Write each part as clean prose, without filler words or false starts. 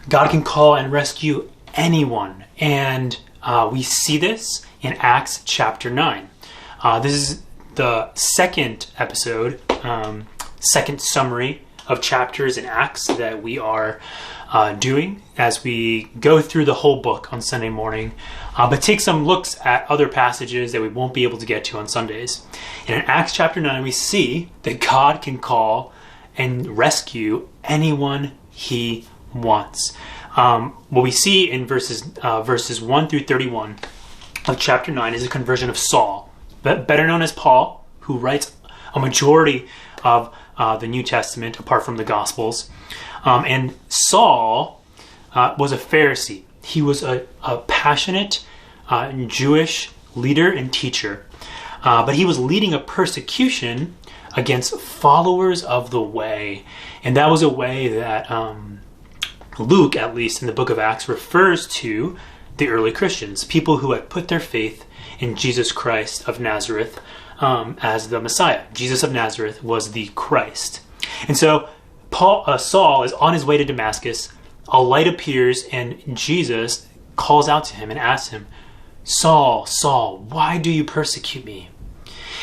God can call and rescue anyone. And we see this in Acts chapter 9. This is the second episode, second summary of chapters in Acts that we are doing as we go through the whole book on Sunday morning, but take some looks at other passages that we won't be able to get to on Sundays. And in Acts chapter 9, we see that God can call and rescue anyone he wants. What we see in verses 1 through 31 of chapter 9 is a conversion of Saul, better known as Paul, who writes a majority of the New Testament apart from the Gospels. And Saul was a Pharisee. He was a passionate Jewish leader and teacher, but he was leading a persecution against followers of the way. And that was a way that Luke, at least in the book of Acts, refers to the early Christians, people who had put their faith in Jesus Christ of Nazareth as the Messiah. Jesus of Nazareth was the Christ. And so Saul is on his way to Damascus. A light appears and Jesus calls out to him and asks him, "Saul, Saul, why do you persecute me?"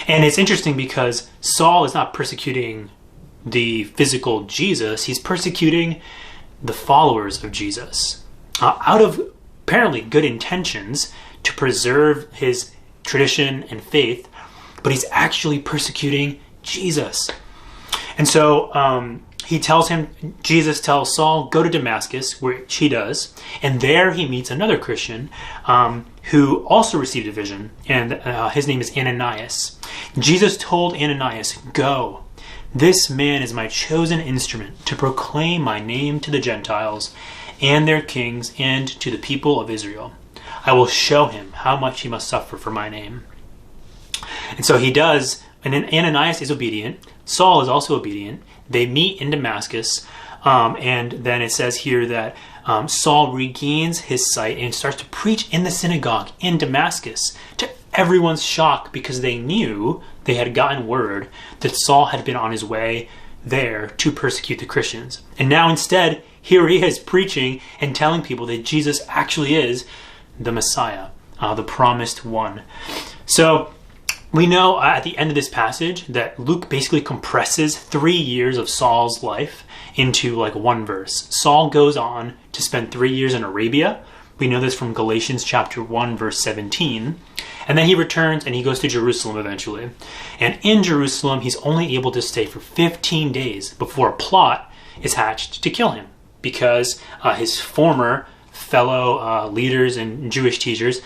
And it's interesting because Saul is not persecuting the physical Jesus. He's persecuting the followers of Jesus out of apparently good intentions to preserve his tradition and faith, but he's actually persecuting Jesus. And so Jesus tells Saul, go to Damascus, which he does, and there he meets another Christian who also received a vision, and his name is Ananias. Jesus told Ananias, "Go, this man is my chosen instrument to proclaim my name to the Gentiles and their kings and to the people of Israel. I will show him how much he must suffer for my name." And so he does, and then Ananias is obedient. Saul is also obedient. They meet in Damascus, and then it says here that Saul regains his sight and starts to preach in the synagogue in Damascus, to everyone's shock, because they knew, they had gotten word that Saul had been on his way there to persecute the Christians. And now instead, here he is preaching and telling people that Jesus actually is the Messiah, the promised one. So we know at the end of this passage that Luke basically compresses 3 years of Saul's life into like one verse. Saul goes on to spend 3 years in Arabia. We know this from Galatians chapter 1, verse 17. And then he returns and he goes to Jerusalem eventually. And in Jerusalem, he's only able to stay for 15 days before a plot is hatched to kill him, because his former fellow leaders and Jewish teachers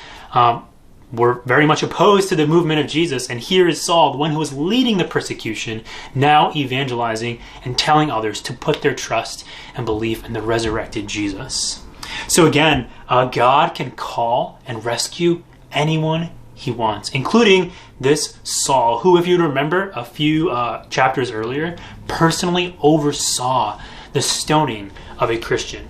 were very much opposed to the movement of Jesus. And here is Saul, the one who was leading the persecution, now evangelizing and telling others to put their trust and belief in the resurrected Jesus. So again, God can call and rescue anyone he wants, including this Saul, who, if you remember a few chapters earlier, personally oversaw the stoning of a Christian.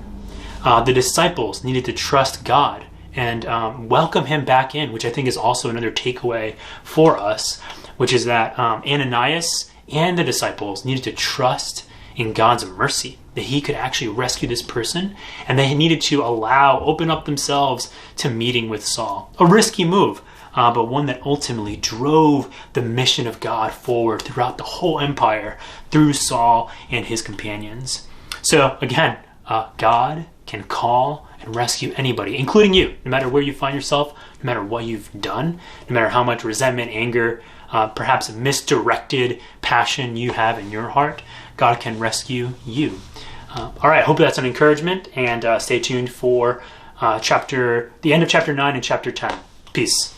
The disciples needed to trust God and welcome him back in, which I think is also another takeaway for us, which is that Ananias and the disciples needed to trust in God's mercy, that he could actually rescue this person, and they needed to open up themselves to meeting with Saul. A risky move, but one that ultimately drove the mission of God forward throughout the whole empire through Saul and his companions. So again, God can call and rescue anybody, including you, no matter where you find yourself, no matter what you've done, no matter how much resentment, anger, perhaps misdirected passion you have in your heart. God can rescue you. All right, I hope that's an encouragement, and stay tuned for the end of chapter 9 and chapter 10. Peace.